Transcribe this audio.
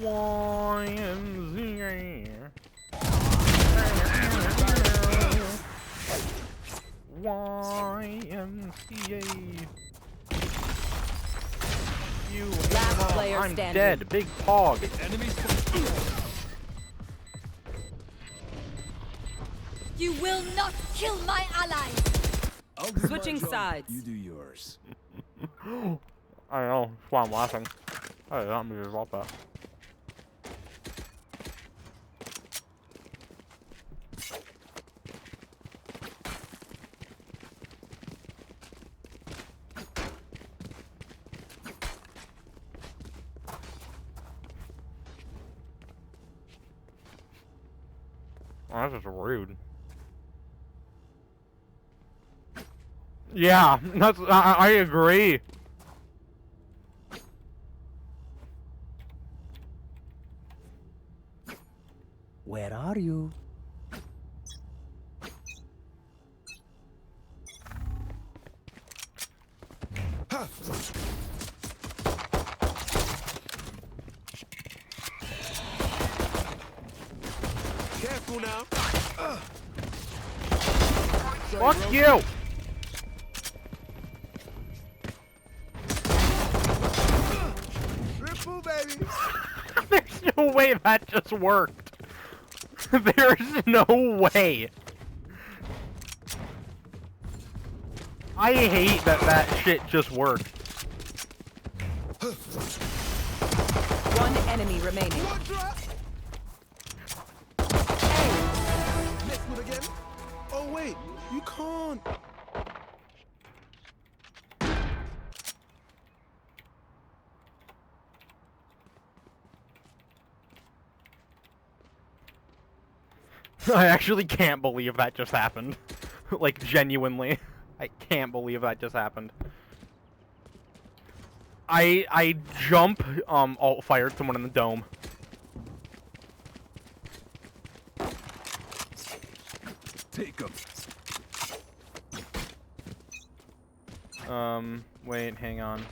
YMCA. YMCA. You Last player I'm standing. dead. Big pog. You will not kill my allies. Switching sides. You do yours. I don't know. That's why I'm laughing. I did not move about that. Oh, that's just rude. Yeah, that's. I agree. Where are you? Careful now. Fuck you! Triple, baby. There's no way that just worked. There's no way. I hate that that shit just worked. One enemy remaining. One drop. Next one again. Oh wait, you can't. I actually can't believe that just happened. Like, genuinely. I can't believe that just happened. I jump, alt-fired someone in the dome. Take them. Wait, hang on.